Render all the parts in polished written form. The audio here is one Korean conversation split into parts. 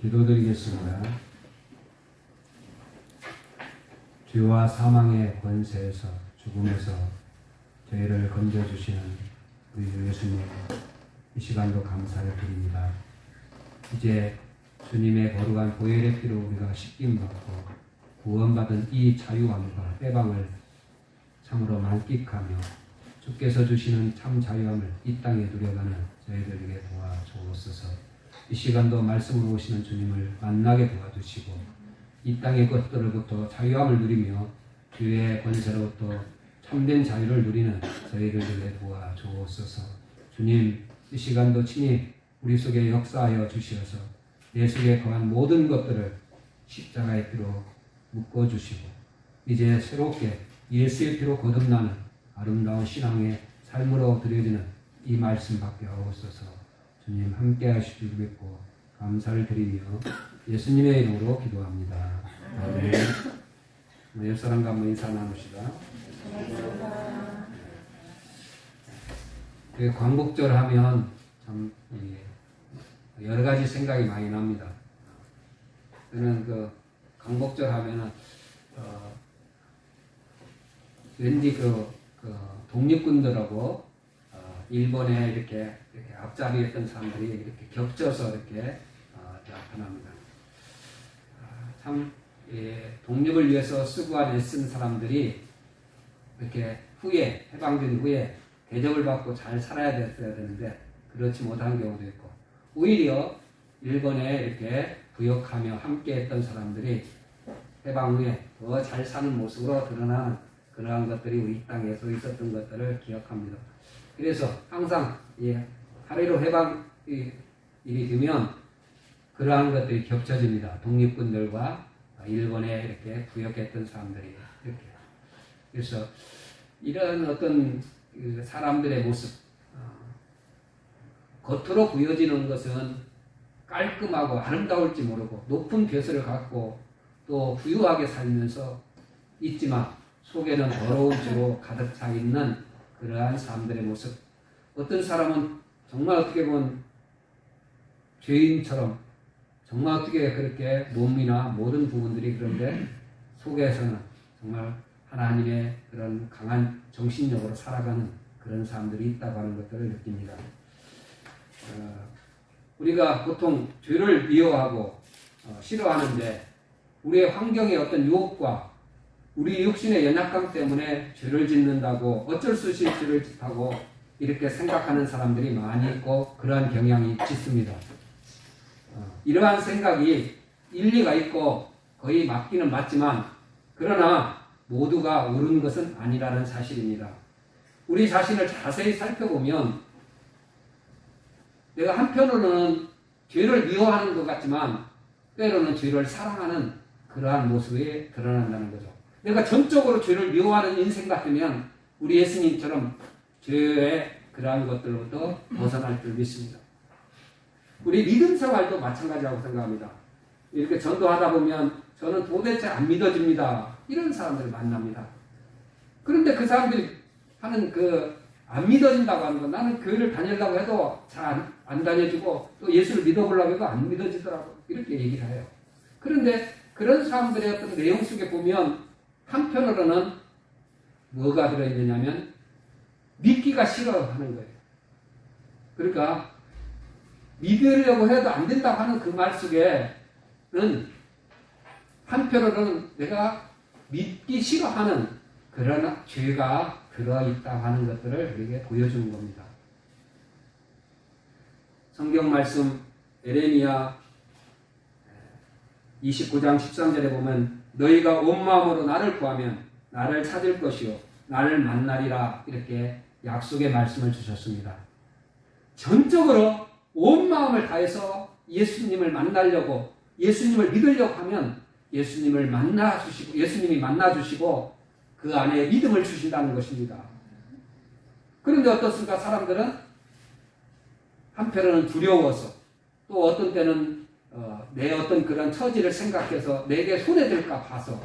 기도드리겠습니다. 죄와 사망의 권세에서 죽음에서 저희를 건져주시는 우리 주 예수님, 이 시간도 감사를 드립니다. 이제 주님의 거룩한 보혈의 피로 우리가 씻김받고 구원받은 이 자유함과 빼방을 참으로 만끽하며 주께서 주시는 참 자유함을 이 땅에 누려가는 저희들에게 도와주옵소서. 이 시간도 말씀으로 오시는 주님을 만나게 도와주시고 이 땅의 것들로부터 자유함을 누리며 주의 권세로부터 참된 자유를 누리는 저희들에게 도와주옵소서. 주님, 이 시간도 친히 우리 속에 역사하여 주시어서 내 속에 거한 모든 것들을 십자가의 피로 묶어주시고 이제 새롭게 예수의 피로 거듭나는 아름다운 신앙의 삶으로 드려지는 이 말씀 받게 하옵소서. 주님 함께 하시길 믿고 감사를 드리며 예수님의 이름으로 기도합니다. 아멘. 옆 사람과 한번 인사 나눕시다. 광복절 하면 참 여러 가지 생각이 많이 납니다. 저는 그 광복절 하면은 왠지 독립군들하고 일본에 이렇게 앞자리했던 사람들이 이렇게 겹쳐서 이렇게 나타납니다. 참 독립을 위해서 수고한 애쓴 사람들이 이렇게 후에 해방된 후에 대접을 받고 잘 살아야 됐어야 되는데 그렇지 못한 경우도 있고 오히려 일본에 이렇게 부역하며 함께했던 사람들이 해방 후에 더 잘 사는 모습으로 드러나는 그러한 것들이 우리 땅에서 있었던 것들을 기억합니다. 그래서 항상 하루로 해방이 되면 그러한 것들이 겹쳐집니다. 독립군들과 일본에 이렇게 부역했던 사람들이 이렇게. 그래서 이런 어떤 사람들의 모습, 겉으로 보여지는 것은 깔끔하고 아름다울지 모르고 높은 벼슬을 갖고 또 부유하게 살면서 있지만 속에는 더러운 죄로 가득 차 있는 그러한 사람들의 모습. 어떤 사람은 정말 어떻게 보면 죄인처럼 정말 어떻게 그렇게 몸이나 모든 부분들이 그런데 속에서는 정말 하나님의 그런 강한 정신력으로 살아가는 그런 사람들이 있다고 하는 것들을 느낍니다. 우리가 보통 죄를 미워하고 싫어하는데 우리의 환경의 어떤 유혹과 우리 육신의 연약함 때문에 죄를 짓는다고 어쩔 수 없이 죄를 짓하고 이렇게 생각하는 사람들이 많이 있고 그러한 경향이 짙습니다. 이러한 생각이 일리가 있고 거의 맞기는 맞지만 그러나 모두가 옳은 것은 아니라는 사실입니다. 우리 자신을 자세히 살펴보면 내가 한편으로는 죄를 미워하는 것 같지만 때로는 죄를 사랑하는 그러한 모습이 드러난다는 거죠. 내가 전적으로 죄를 미워하는 인생 같으면 우리 예수님처럼 죄의 그러한 것들로부터 벗어날 줄 믿습니다. 우리 믿음 생활도 마찬가지라고 생각합니다. 이렇게 전도하다 보면 저는 도대체 안 믿어집니다. 이런 사람들을 만납니다. 그런데 그 사람들이 하는 안 믿어진다고 하는 건 나는 교회를 다니려고 해도 잘 안 다녀주고 또 예수를 믿어보려고 해도 안 믿어지더라고. 이렇게 얘기를 해요. 그런데 그런 사람들의 어떤 내용 속에 보면 한편으로는 뭐가 들어있느냐면 믿기가 싫어하는 거예요. 그러니까 믿으려고 해도 안 된다고 하는 그 말 속에는 한편으로는 내가 믿기 싫어하는 그런 죄가 들어있다고 하는 것들을 우리에게 보여주는 겁니다. 성경 말씀 에레미야 29장 13절에 보면 너희가 온 마음으로 나를 구하면 나를 찾을 것이요 나를 만나리라 이렇게 약속의 말씀을 주셨습니다. 전적으로 온 마음을 다해서 예수님을 만나려고 예수님을 믿으려고 하면 예수님을 만나주시고 예수님이 만나주시고 그 안에 믿음을 주신다는 것입니다. 그런데 어떻습니까? 사람들은 한편으로는 두려워서 또 어떤 때는 내 어떤 그런 처지를 생각해서 내게 손해될까 봐서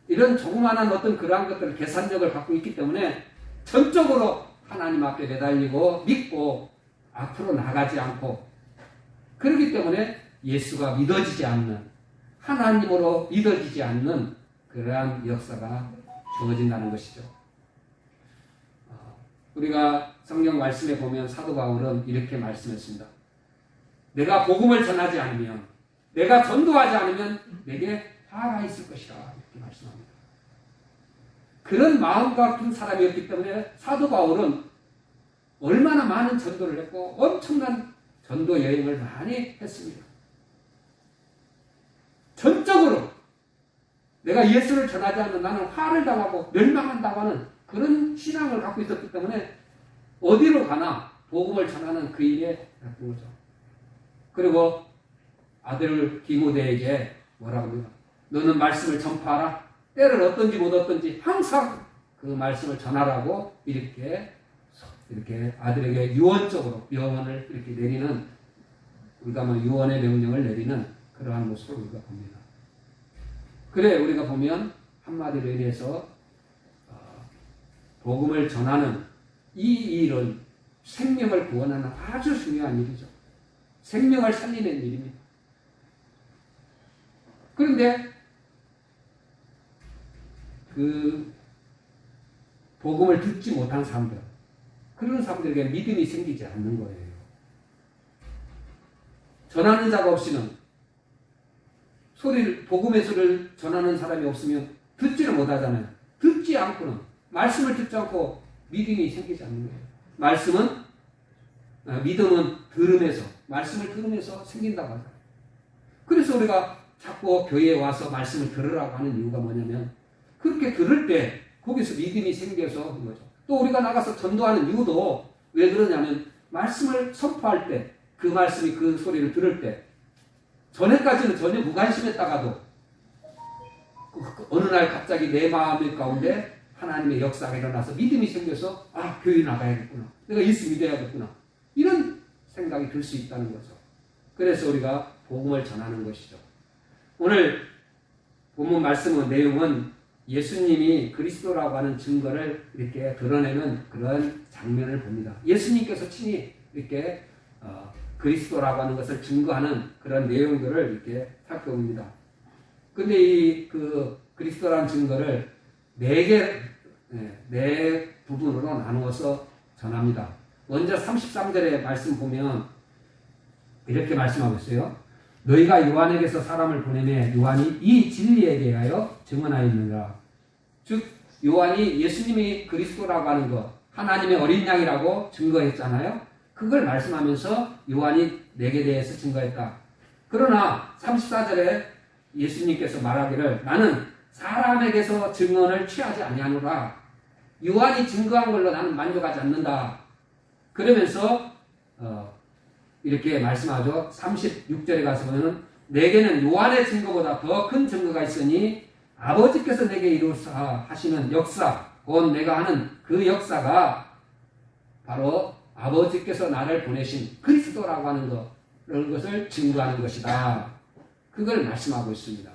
이런 조그마한 어떤 그러한 것들을 계산력을 갖고 있기 때문에 전적으로 하나님 앞에 매달리고 믿고 앞으로 나가지 않고 그렇기 때문에 예수가 믿어지지 않는, 하나님으로 믿어지지 않는 그러한 역사가 주어진다는 것이죠. 우리가 성경 말씀에 보면 사도 바울은 이렇게 말씀했습니다. 내가 복음을 전하지 않으면, 내가 전도하지 않으면 내게 화가 있을 것이다. 이렇게 말씀합니다. 그런 마음 같은 사람이었기 때문에 사도 바울은 얼마나 많은 전도를 했고 엄청난 전도 여행을 많이 했습니다. 전적으로 내가 예수를 전하지 않으면 나는 화를 당하고 멸망한다고 하는 그런 신앙을 갖고 있었기 때문에 어디로 가나 복음을 전하는 그 일에 했던 거죠. 그리고 아들 디모데에게 뭐라고 합니까? 너는 말씀을 전파하라. 때를 어떤지 못 어떤지 항상 그 말씀을 전하라고 이렇게 아들에게 유언적으로 명언을 이렇게 내리는, 우리가 뭐 유언의 명령을 내리는 그러한 모습을 우리가 봅니다. 그래 우리가 보면 한마디로 인해서 복음을 전하는 이 일은 생명을 구원하는 아주 중요한 일이죠. 생명을 살리는 일입니다. 그런데 그 복음을 듣지 못한 사람들, 그런 사람들에게 믿음이 생기지 않는 거예요. 전하는 자가 없이는, 복음의 소리를 전하는 사람이 없으면 듣지를 못하잖아요. 듣지 않고는, 말씀을 듣지 않고 믿음이 생기지 않는 거예요. 믿음은 들음에서, 말씀을 들으면서 생긴다고 하잖아요. 그래서 우리가 자꾸 교회에 와서 말씀을 들으라고 하는 이유가 뭐냐면, 그렇게 들을 때 거기서 믿음이 생겨서 그런 거죠. 또 우리가 나가서 전도하는 이유도 왜 그러냐면, 말씀을 선포할 때, 그 말씀이 그 소리를 들을 때, 전에까지는 전혀 무관심했다가도 어느 날 갑자기 내 마음 가운데 하나님의 역사가 일어나서 믿음이 생겨서 교회 나가야겠구나, 내가 예수 믿어야겠구나, 이런 생각이 들 수 있다는 거죠. 그래서 우리가 복음을 전하는 것이죠. 오늘 본문 말씀의 내용은 예수님이 그리스도라고 하는 증거를 이렇게 드러내는 그런 장면을 봅니다. 예수님께서 친히 이렇게 그리스도라고 하는 것을 증거하는 그런 내용들을 이렇게 살펴봅니다. 근데 이 그리스도라는 증거를 네 부분으로 나누어서 전합니다. 먼저 33절의 말씀 보면 이렇게 말씀하고 있어요. 너희가 요한에게서 사람을 보내매 요한이 이 진리에 대하여 증언하였느니라. 즉 요한이 예수님이 그리스도라고 하는 것, 하나님의 어린 양이라고 증거했잖아요. 그걸 말씀하면서 요한이 내게 대해서 증거했다. 그러나 34절에 예수님께서 말하기를 나는 사람에게서 증언을 취하지 아니하노라. 요한이 증거한 걸로 나는 만족하지 않는다. 그러면서 이렇게 말씀하죠. 36절에 가서 보면 내게는 요한의 증거보다 더 큰 증거가 있으니 아버지께서 내게 이루사 하시는 역사, 곧 내가 하는 그 역사가 바로 아버지께서 나를 보내신 그리스도라고 하는 것, 그런 것을 증거하는 것이다. 그걸 말씀하고 있습니다.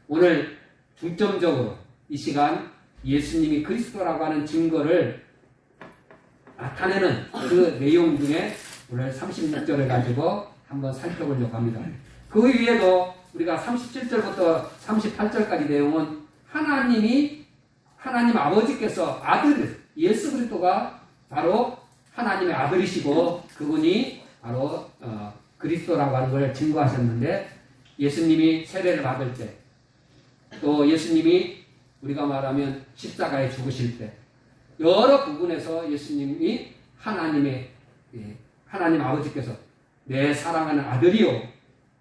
오늘 중점적으로 이 시간 예수님이 그리스도라고 하는 증거를 나타내는 그 내용 중에 오늘 36절을 가지고 한번 살펴보려고 합니다. 그 위에도 우리가 37절부터 38절까지 내용은 하나님 아버지께서 아들 예수 그리스도가 바로 하나님의 아들이시고 그분이 바로 그리스도라고 하는 걸 증거하셨는데, 예수님이 세례를 받을 때, 또 예수님이 우리가 말하면 십자가에 죽으실 때, 여러 부분에서 예수님이 하나님 아버지께서 내 사랑하는 아들이요,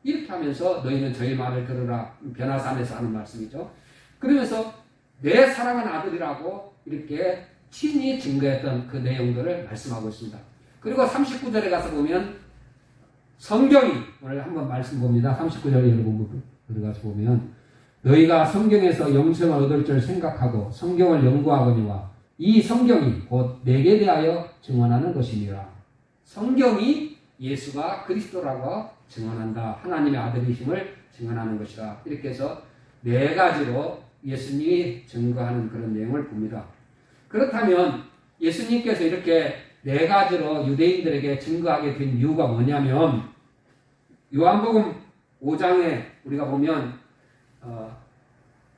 이렇게 하면서 너희는 저희 말을 들으라, 변화산에서 하는 말씀이죠. 그러면서 내 사랑하는 아들이라고 이렇게 친히 증거했던 그 내용들을 말씀하고 있습니다. 그리고 39절에 가서 보면 성경이, 오늘 한번 말씀 봅니다. 39절에 여러분 들어가서 보면 너희가 성경에서 영생을 얻을 줄 생각하고 성경을 연구하거니와 이 성경이 곧 내게 대하여 증언하는 것이니라. 성경이 예수가 그리스도라고 증언한다. 하나님의 아들이심을 증언하는 것이다. 이렇게 해서 네 가지로 예수님이 증거하는 그런 내용을 봅니다. 그렇다면 예수님께서 이렇게 네 가지로 유대인들에게 증거하게 된 이유가 뭐냐면, 요한복음 5장에 우리가 보면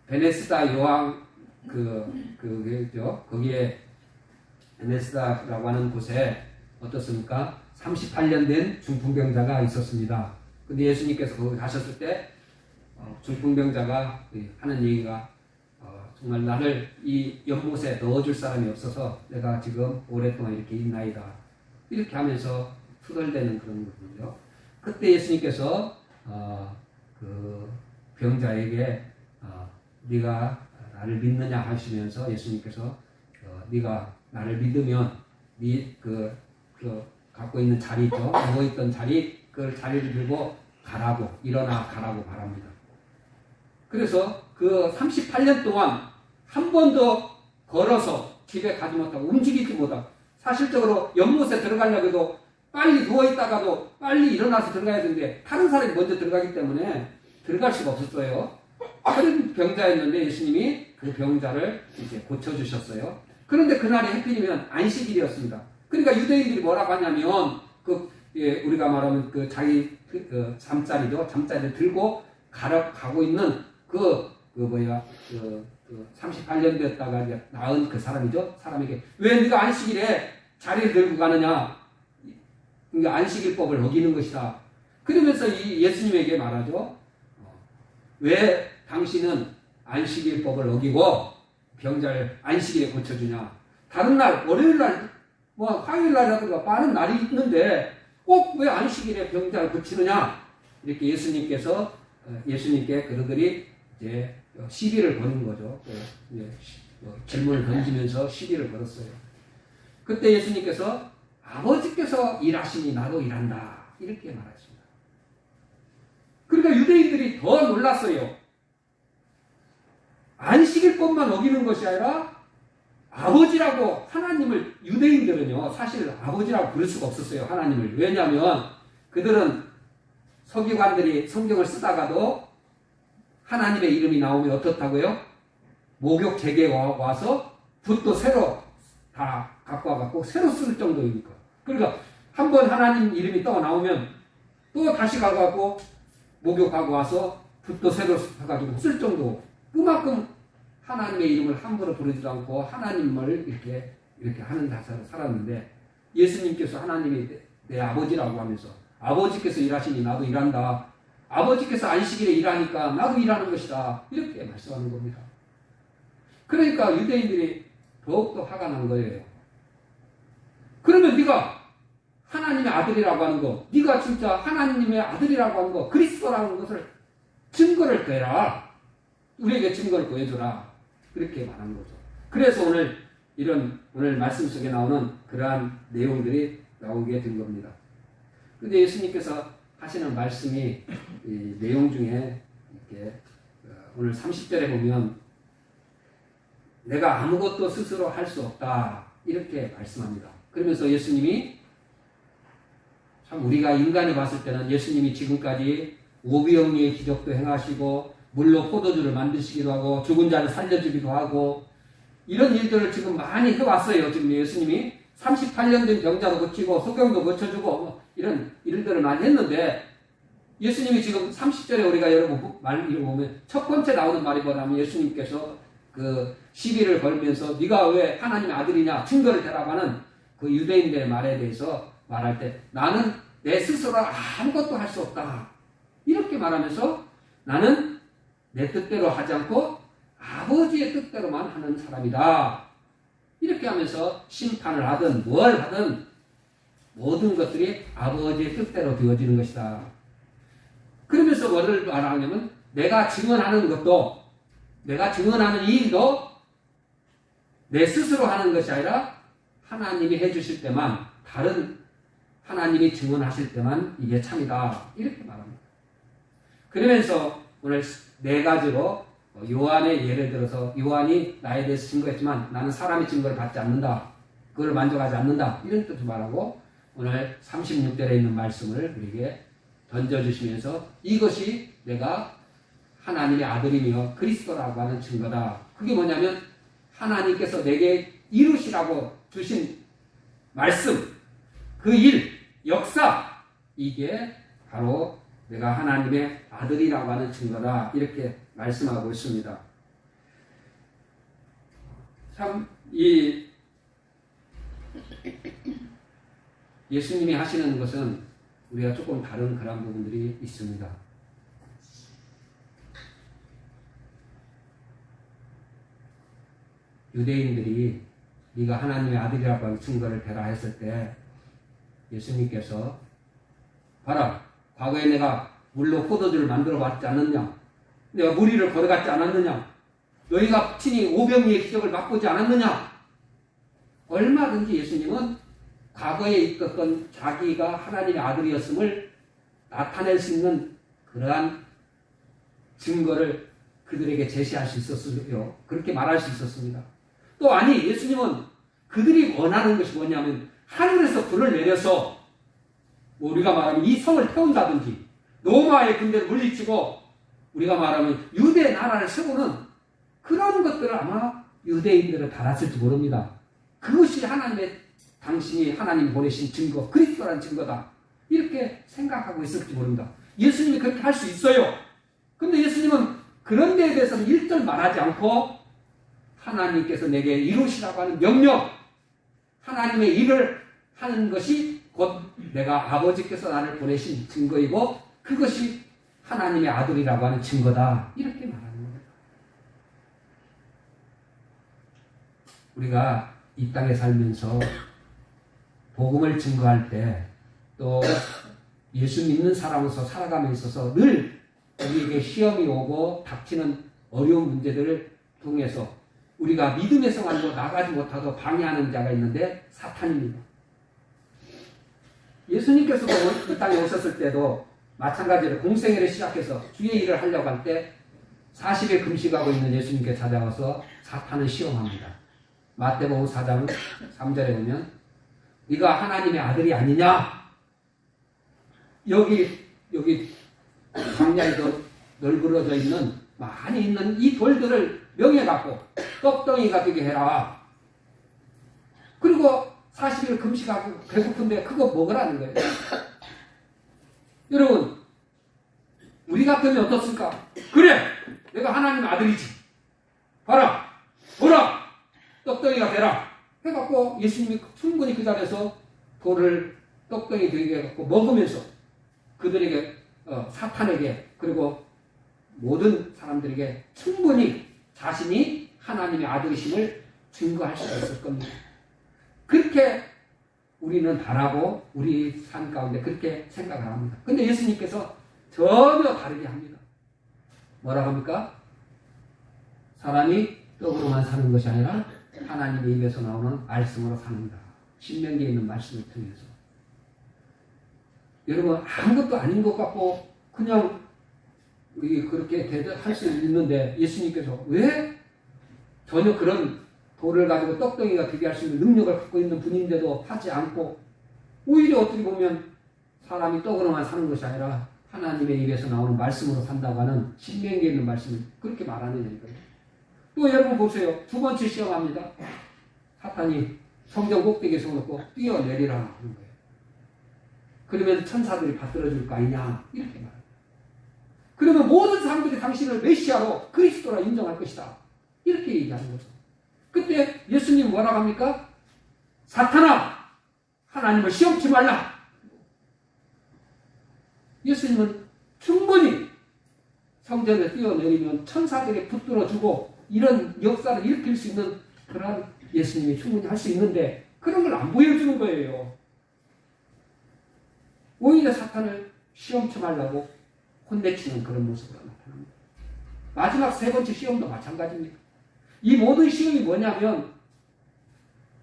베네스다 여왕 그게죠. 거기에 베네스다라고 하는 곳에 어떻습니까? 38년 된 중풍병자가 있었습니다. 근데 예수님께서 거기 가셨을 때 중풍병자가 하는 얘기가 정말 나를 이 연못에 넣어줄 사람이 없어서 내가 지금 오랫동안 이렇게 있나이다. 이렇게 하면서 투덜대는 그런 거군요. 그때 예수님께서 그 병자에게 네가 나를 믿느냐 하시면서 예수님께서 네가 나를 믿으면 네 그 갖고 있는 자리 있죠. 누워있던 자리 그 자리를 들고 가라고 일어나 가라고 말합니다. 그래서 그 38년 동안 한 번도 걸어서 집에 가지 못하고 움직이지 못하고 사실적으로 연못에 들어가려고 해도 빨리 누워있다가도 빨리 일어나서 들어가야 되는데 다른 사람이 먼저 들어가기 때문에 들어갈 수가 없었어요. 그런 병자였는데 예수님이 그 병자를 이제 고쳐주셨어요. 그런데 그날이 하필이면 안식일이었습니다. 그러니까 유대인들이 뭐라고 하냐면 우리가 말하면 그 자기 잠자리죠. 잠자리를 들고 가고 있는 38년 됐다가 낳은 그 사람이죠. 사람에게 왜 네가 안식일에 자리를 들고 가느냐? 그러니까 안식일법을 어기는 것이다. 그러면서 이 예수님에게 말하죠. 왜 당신은 안식일법을 어기고 병자를 안식일에 고쳐주냐? 다른 날 월요일날 화요일날이라든가 많은 날이 있는데 꼭 왜 안식일에 병자를 고치느냐? 이렇게 예수님께 그들이 이제 시비를 거는 거죠. 질문을 던지면서 시비를 걸었어요. 그때 예수님께서 아버지께서 일하시니 나도 일한다. 이렇게 말하십니다. 그러니까 유대인들이 더 놀랐어요. 안식일법만 어기는 것이 아니라 아버지라고 하나님을 유대인들은요 사실 아버지라고 부를 수가 없었어요. 하나님을. 왜냐하면 그들은 서기관들이 성경을 쓰다가도 하나님의 이름이 나오면 어떻다고요? 목욕 제게 와서 붓도 새로 다 갖고 와갖고 새로 쓸 정도이니까. 그러니까 한번 하나님 이름이 또 나오면 또 다시 가갖고 목욕하고 와서 붓도 새로 해가지고 쓸 정도. 그만큼 하나님의 이름을 함부로 부르지도 않고 하나님을 이렇게 하는 자세로 살았는데 예수님께서 하나님이 내 아버지라고 하면서 아버지께서 일하시니 나도 일한다. 아버지께서 안식일에 일하니까 나도 일하는 것이다. 이렇게 말씀하는 겁니다. 그러니까 유대인들이 더욱더 화가 난 거예요. 그러면 네가 하나님의 아들이라고 하는 거, 네가 진짜 하나님의 아들이라고 하는 거, 그리스도라는 것을 증거를 대라. 우리에게 증거를 보여줘라. 그렇게 말한 거죠. 그래서 오늘 말씀 속에 나오는 그러한 내용들이 나오게 된 겁니다. 근데 예수님께서 하시는 말씀이 이 내용 중에 이렇게 오늘 30절에 보면 내가 아무것도 스스로 할 수 없다. 이렇게 말씀합니다. 그러면서 예수님이 참 우리가 인간이 봤을 때는 예수님이 지금까지 오병이의 기적도 행하시고 물로 포도주를 만드시기도 하고 죽은 자를 살려주기도 하고 이런 일들을 지금 많이 해왔어요. 지금 예수님이 38년 된 병자도 고치고 소경도 고쳐주고 이런 일들을 많이 했는데 예수님이 지금 30절에 우리가 여러분 말을 보면 첫 번째 나오는 말이 뭐냐면 예수님께서 그 시비를 걸면서 네가 왜 하나님의 아들이냐 증거를 대라고 하는 그 유대인들의 말에 대해서 말할 때 나는 내 스스로 아무것도 할 수 없다. 이렇게 말하면서 나는 내 뜻대로 하지 않고 아버지의 뜻대로만 하는 사람이다. 이렇게 하면서 심판을 하든 뭘 하든 모든 것들이 아버지의 뜻대로 되어지는 것이다. 그러면서 뭐를 말하냐면 내가 증언하는 것도 내가 증언하는 일도 내 스스로 하는 것이 아니라 하나님이 해주실 때만 다른 하나님이 증언하실 때만 이게 참이다. 이렇게 말합니다. 그러면서 오늘 네 가지로 요한의 예를 들어서 요한이 나에 대해서 증거했지만 나는 사람의 증거를 받지 않는다. 그걸 만족하지 않는다. 이런 뜻을 말하고 오늘 36절에 있는 말씀을 우리에게 던져주시면서 이것이 내가 하나님의 아들이며 그리스도라고 하는 증거다. 그게 뭐냐면 하나님께서 내게 이루시라고 주신 말씀, 그 일, 역사 이게 바로 내가 하나님의 아들이라고 하는 증거다. 이렇게 말씀하고 있습니다. 참, 예수님이 하시는 것은 우리가 조금 다른 그런 부분들이 있습니다. 유대인들이 네가 하나님의 아들이라고 하는 증거를 대라 했을 때 예수님께서 봐라, 과거에 내가 물로 포도주를 만들어 봤지 않았냐? 내가 무리를 걸어갔지 않았느냐? 너희가 친히 오병이의 기적을 맛보지 않았느냐? 얼마든지 예수님은 과거에 있었던 자기가 하나님의 아들이었음을 나타낼 수 있는 그러한 증거를 그들에게 제시할 수 있었어요. 그렇게 말할 수 있었습니다. 또 아니, 예수님은 그들이 원하는 것이 뭐냐면 하늘에서 불을 내려서 우리가 말하면 이 성을 태운다든지 로마의 군대를 물리치고 우리가 말하면 유대 나라를 세우는 그런 것들을 아마 유대인들은 달았을지 모릅니다. 그것이 당신이 하나님 보내신 증거, 그리스도라는 증거다. 이렇게 생각하고 있을지 모릅니다. 예수님이 그렇게 할 수 있어요. 근데 예수님은 그런 데에 대해서는 일절 말하지 않고 하나님께서 내게 이루시라고 하는 명령, 하나님의 일을 하는 것이 곧 내가 아버지께서 나를 보내신 증거이고 그것이 하나님의 아들이라고 하는 증거다. 이렇게 말하는 겁니다. 우리가 이 땅에 살면서 복음을 증거할 때 또 예수 믿는 사람으로서 살아감에 있어서 늘 우리에게 시험이 오고 닥치는 어려운 문제들을 통해서 우리가 믿음의 생활로 나가지 못하고 방해하는 자가 있는데 사탄입니다. 예수님께서도 이 땅에 오셨을 때도 마찬가지로 공생애를 시작해서 주의 일을 하려고 할 때 40일 금식하고 있는 예수님께 찾아와서 사탄을 시험합니다. 마태복음 4장 3절에 보면 네가 하나님의 아들이 아니냐? 여기 광야에 널브러져 있는 많이 있는 이 돌들을 명해갖고 떡덩이가 되게 해라. 그리고 40일 금식하고 배고픈데 그거 먹으라는 거예요. 여러분, 우리 같으면 어떻습니까? 그래! 내가 하나님의 아들이지. 봐라! 보라! 떡덩이가 되라! 해갖고 예수님이 충분히 그 자리에서 돌을 떡덩이 되게 해갖고 먹으면서 그들에게, 사탄에게, 그리고 모든 사람들에게 충분히 자신이 하나님의 아들이심을 증거할 수가 있을 겁니다. 그렇게 우리는 바라고 우리 삶 가운데 그렇게 생각을 합니다. 근데 예수님께서 전혀 다르게 합니다. 뭐라고 합니까? 사람이 떡으로만 사는 것이 아니라 하나님의 입에서 나오는 말씀으로 사는다. 신명기에 있는 말씀을 통해서. 여러분, 아무것도 아닌 것 같고 그냥 그렇게 할 수 있는데 예수님께서 왜 전혀 그런 돌을 가지고 떡덩이가 되게 할 수 있는 능력을 갖고 있는 분인데도 하지 않고 오히려 어떻게 보면 사람이 떡으로만 사는 것이 아니라 하나님의 입에서 나오는 말씀으로 산다고 하는 신명기에 있는 말씀을 그렇게 말하느냐니까요. 또 여러분 보세요. 두 번째 시험합니다. 사탄이 성전 꼭대기에 세워놓고 뛰어내리라 하는 거예요. 그러면 천사들이 받들어줄 거 아니냐 이렇게 말합니다. 그러면 모든 사람들이 당신을 메시아로 그리스도라 인정할 것이다. 이렇게 얘기하는 거죠. 그때 예수님 뭐라고 합니까? 사탄아, 하나님을 시험치 말라. 예수님은 충분히 성전에 뛰어내리면 천사들이 붙들어주고 이런 역사를 일으킬 수 있는 그런 예수님이 충분히 할 수 있는데 그런 걸 안 보여주는 거예요. 오히려 사탄을 시험치 말라고 혼내치는 그런 모습으로 나타납니다. 마지막 세 번째 시험도 마찬가지입니다. 이 모든 시험이 뭐냐면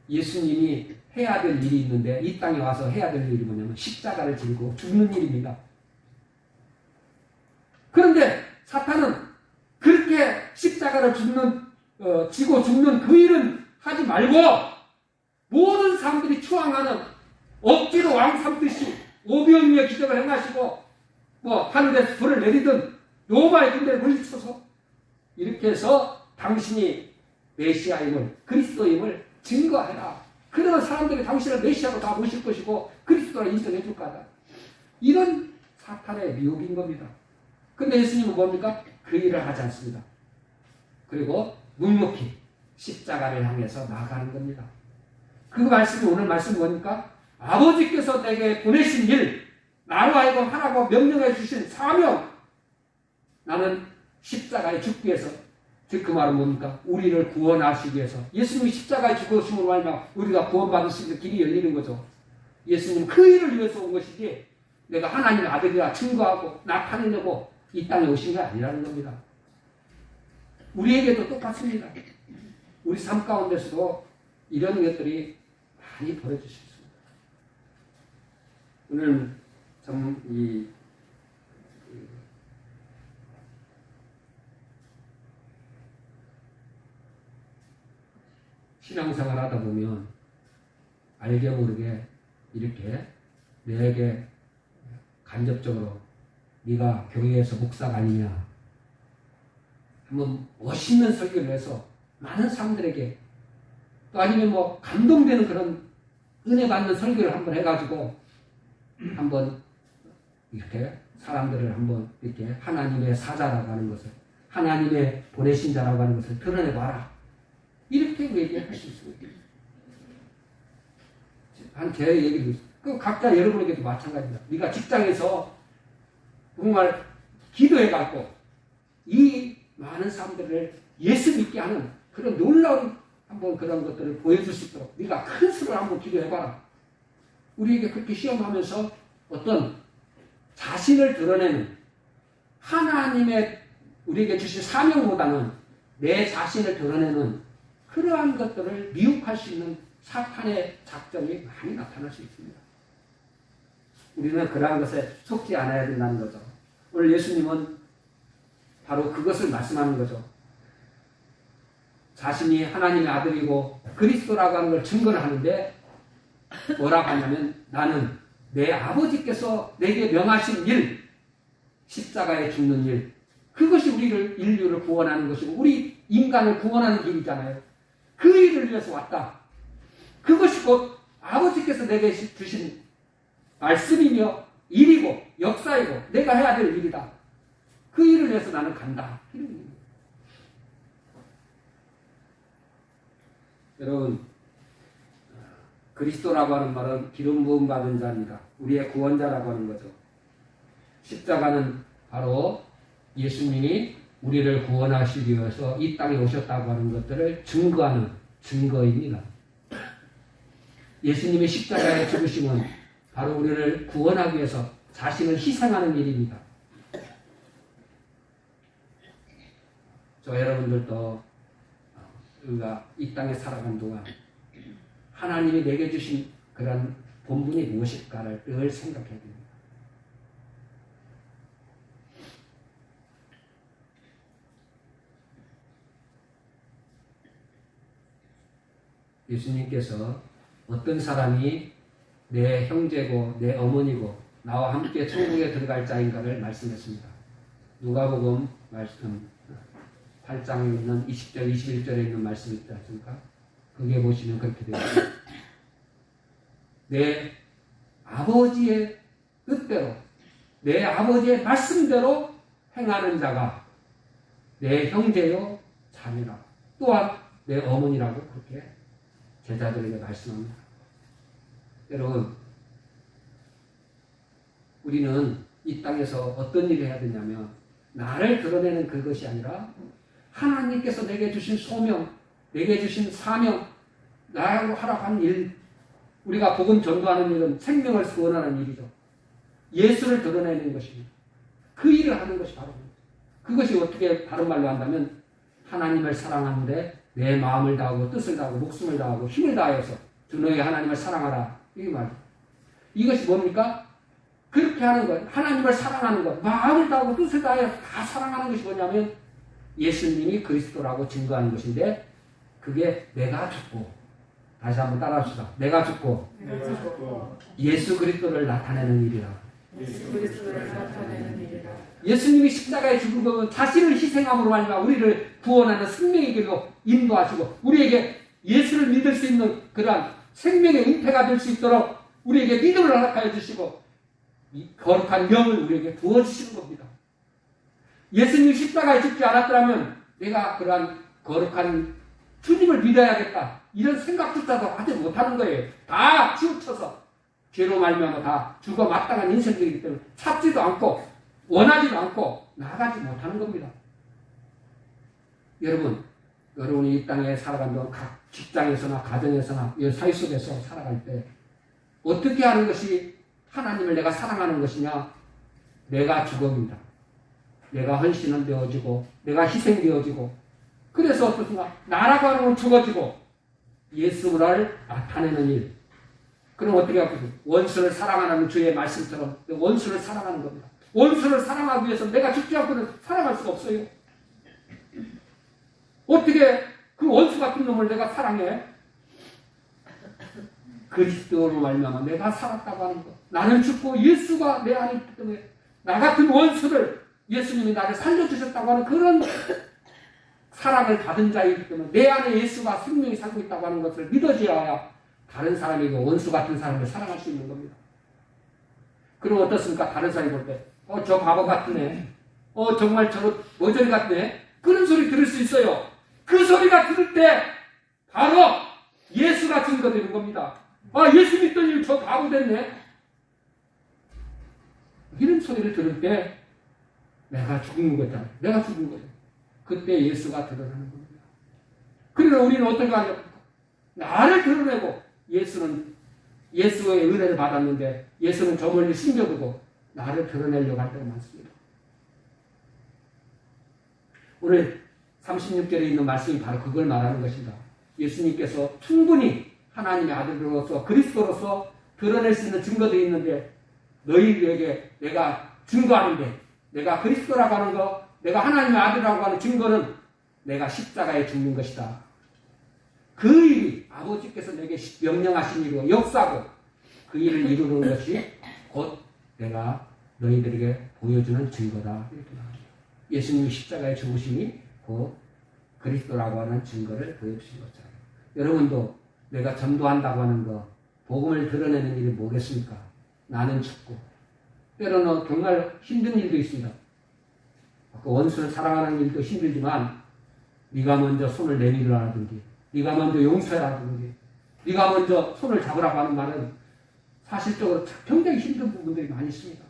예수님이 해야 될 일이 있는데 이 땅에 와서 해야 될 일이 뭐냐면 십자가를 지고 죽는 일입니다. 그런데 사탄은 그렇게 십자가를 지고 죽는 그 일은 하지 말고 모든 사람들이 추앙하는 억지로 왕 삼듯이 오병이의 기적을 행하시고 하늘에서 불을 내리든 로마의 군대를 물리쳐서 이렇게 해서 당신이 메시아임을 그리스도임을 증거해라. 그러면 사람들이 당신을 메시아로 다 모실 것이고 그리스도라 인정해 줄 거다. 이런 사탄의 미혹인 겁니다. 근데 예수님은 뭡니까? 그 일을 하지 않습니다. 그리고 묵묵히 십자가를 향해서 나아가는 겁니다. 그 말씀이 오늘 말씀 뭐니까? 아버지께서 내게 보내신 일, 나로 하여금 하라고 명령해 주신 사명, 나는 십자가에 죽기 위해서, 즉 그 말은 뭡니까? 우리를 구원하시기 위해서 예수님이 십자가에 죽으심으로 말미암아 우리가 구원받을 수 있는 길이 열리는 거죠. 예수님은 그 일을 위해서 온 것이지 내가 하나님의 아들이라 증거하고 나타내려고 이 땅에 오신 게 아니라는 겁니다. 우리에게도 똑같습니다. 우리 삶 가운데서도 이런 것들이 많이 벌어질 수 있습니다. 오늘 참 신앙생활 하다 보면 알게 모르게 이렇게 내게 간접적으로 네가 교회에서 목사가 아니냐, 한번 멋있는 설교를 해서 많은 사람들에게, 또 아니면 뭐 감동되는 그런 은혜 받는 설교를 한번 해가지고 한번 이렇게 사람들을 한번 이렇게 하나님의 사자라고 하는 것을, 하나님의 보내신 자라고 하는 것을 드러내봐라, 이렇게 얘기할 수 있습니다. 제 얘기도 있어요. 그 각자 여러분에게도 마찬가지입니다. 네가 직장에서 정말 기도해갖고 이 많은 사람들을 예수 믿게 하는 그런 놀라운 한번 그런 것들을 보여줄 수 있도록 네가 큰 수를 한번 기도해봐라. 우리에게 그렇게 시험하면서 어떤 자신을 드러내는, 하나님의 우리에게 주신 사명보다는 내 자신을 드러내는 그러한 것들을 미혹할 수 있는 사탄의 작전이 많이 나타날 수 있습니다. 우리는 그러한 것에 속지 않아야 된다는 거죠. 오늘 예수님은 바로 그것을 말씀하는 거죠. 자신이 하나님의 아들이고 그리스도라고 하는 걸 증거를 하는데 뭐라고 하냐면, 나는 내 아버지께서 내게 명하신 일, 십자가에 죽는 일, 그것이 우리를, 인류를 구원하는 것이고 우리 인간을 구원하는 길이잖아요. 그 일을 위해서 왔다. 그것이 곧 아버지께서 내게 주신 말씀이며 일이고 역사이고 내가 해야 될 일이다. 그 일을 위해서 나는 간다. 이런 일입니다. 여러분, 그리스도라고 하는 말은 기름 부음 받은 자입니다. 우리의 구원자라고 하는 거죠. 십자가는 바로 예수님이 우리를 구원하시기 위해서 이 땅에 오셨다고 하는 것들을 증거하는 증거입니다. 예수님의 십자가의 죽으심은 바로 우리를 구원하기 위해서 자신을 희생하는 일입니다. 저 여러분들도 우리가 이 땅에 살아간 동안 하나님이 내게 주신 그런 본분이 무엇일까를 늘 생각해야 됩니다. 예수님께서 어떤 사람이 내 형제고 내 어머니고 나와 함께 천국에 들어갈 자인가를 말씀했습니다. 누가복음 말씀 8장에 있는 20절, 21절에 있는 말씀이 있지 않습니까? 거기에 보시면 그렇게 되어 있습니다. 내 아버지의 뜻대로, 내 아버지의 말씀대로 행하는 자가 내 형제요 자매라. 또한 내 어머니라고 그렇게 제자들에게 말씀합니다. 여러분, 우리는 이 땅에서 어떤 일을 해야 되냐면, 나를 드러내는 그것이 아니라 하나님께서 내게 주신 소명, 내게 주신 사명, 나라고 하라고 하는 일, 우리가 복음 전도하는 일은 생명을 구원하는 일이죠. 예수를 드러내는 것입니다. 그 일을 하는 것이 바로 그것이 어떻게 다른 말로 한다면, 하나님을 사랑하는데 내 마음을 다하고 뜻을 다하고 목숨을 다하고 힘을 다해서 주 너희 하나님을 사랑하라. 이게 말이에요. 이것이 뭡니까? 그렇게 하는 것, 하나님을 사랑하는 것, 마음을 다하고 뜻을 다해서 다 사랑하는 것이 뭐냐면 예수님이 그리스도라고 증거하는 것인데, 그게 내가 죽고, 다시 한번 따라합시다. 내가 죽고 예수 그리스도를 나타내는 일이라. 예수님이 십자가에 죽은 것은 자신을 희생함으로 말미암아 우리를 구원하는 생명의 길로 인도하시고 우리에게 예수를 믿을 수 있는 그러한 생명의 은퇴가 될 수 있도록 우리에게 믿음을 허락하여 주시고 이 거룩한 영을 우리에게 부어주시는 겁니다. 예수님이 십자가에 죽지 않았더라면 내가 그러한 거룩한 주님을 믿어야겠다. 이런 생각조차도 하지 못하는 거예요. 다 치우쳐서 죄로 말미암아 다 죽어 마땅한 인생들이기 때문에 찾지도 않고 원하지도 않고 나가지 못하는 겁니다. 여러분이 이 땅에 살아간 동안 각 직장에서나 가정에서나 이 사회 속에서 살아갈 때 어떻게 하는 것이 하나님을 내가 사랑하는 것이냐? 내가 죽음이다. 내가 헌신은 되어지고 내가 희생되어지고 그래서 어떻습니까? 나라고 하는 건 죽어지고 예수를 나타내는 일. 그럼 어떻게 하겠어요? 원수를 사랑하는 주의 말씀처럼 원수를 사랑하는 겁니다. 원수를 사랑하기 위해서 내가 죽지 않고는 살아갈 수가 없어요. 어떻게 그 원수 같은 놈을 내가 사랑해? 그리스도로 말미암아 내가 살았다고 하는 것. 나는 죽고 예수가 내 안에 있기 때문에 나 같은 원수를 예수님이 나를 살려주셨다고 하는 그런 사랑을 받은 자이기 때문에 내 안에 예수가 생명이 살고 있다고 하는 것을 믿어져야 다른 사람에게 원수 같은 사람을 사랑할 수 있는 겁니다. 그럼 어떻습니까? 다른 사람이 볼 때 저 바보 같네. 정말 저거 모조리 같네. 그런 소리 들을 수 있어요. 그 소리가 들을 때 바로 예수가 증거 되는 겁니다. 예수 믿더니 저 바보 됐네. 이런 소리를 들을 때 내가 죽은 거잖아요. 내가 죽은 거예요. 그때 예수가 드러나는 겁니다. 그러나 우리는 어떻게 하냐고 나를 드러내고 예수의 은혜를 받았는데 예수는 저 멀리 숨겨두고 나를 드러내려고 할 때가 많습니다. 오늘 36절에 있는 말씀이 바로 그걸 말하는 것입니다. 예수님께서 충분히 하나님의 아들로서 그리스도로서 드러낼 수 있는 증거들이 있는데 너희들에게 내가 증거하는데 내가 그리스도라고 하는 거 내가 하나님의 아들이라고 하는 증거는 내가 십자가에 죽는 것이다. 그 일이 아버지께서 내게 명령하신 일이고 역사고 그 일을 이루는 것이 곧 내가 너희들에게 보여주는 증거다. 이렇게 말합니다. 예수님이 십자가에 죽으심이 곧 그리스도라고 하는 증거를 보여주신 것처럼 여러분도 내가 전도한다고 하는 거 복음을 드러내는 일이 뭐겠습니까? 나는 죽고 때로는 정말 힘든 일도 있습니다. 원수를 사랑하는 일도 힘들지만 네가 먼저 손을 내밀으라든지 네가 먼저 용서하라든지 네가 먼저 손을 잡으라고 하는 말은 사실적으로 굉장히 힘든 부분들이 많이 있습니다.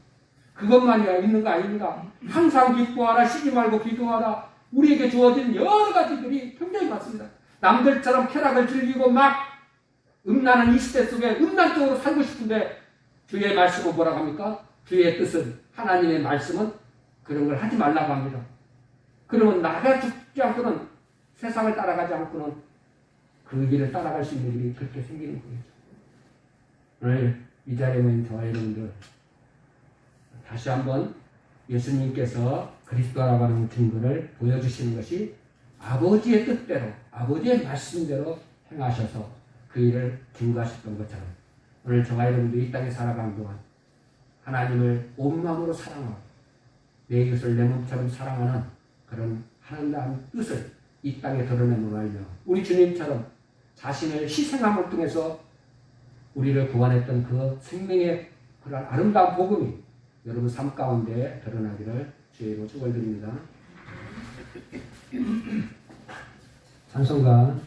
그것만이 있는 거 아닙니까? 항상 기뻐하라, 쉬지 말고 기도하라. 우리에게 주어진 여러 가지들이 굉장히 많습니다. 남들처럼 쾌락을 즐기고 막 음란한 이 시대 속에 음란적으로 살고 싶은데 주의 말씀은 뭐라고 합니까? 주의 뜻은 하나님의 말씀은 그런 걸 하지 말라고 합니다. 그러면 나가 죽지 않고는 세상을 따라가지 않고는 그 길을 따라갈 수 있는 일이 그렇게 생기는 거죠. 오늘 이 자리에 모인 저와 여러분들 다시 한번 예수님께서 그리스도라고 하는 증거를 보여주시는 것이 아버지의 뜻대로 아버지의 말씀대로 행하셔서 그 일을 증거하셨던 것처럼 오늘 저와 여러분도 이 땅에 살아가는 동안 하나님을 온 마음으로 사랑하고 내 이웃을 내 몸처럼 사랑하는 그런 하나님의 뜻을 이 땅에 드러내므로 알며 우리 주님처럼 자신을 희생함을 통해서 우리를 구원했던 그 생명의 그런 아름다운 복음이 여러분 삶 가운데 드러나기를 주의로 축원드립니다. 찬송가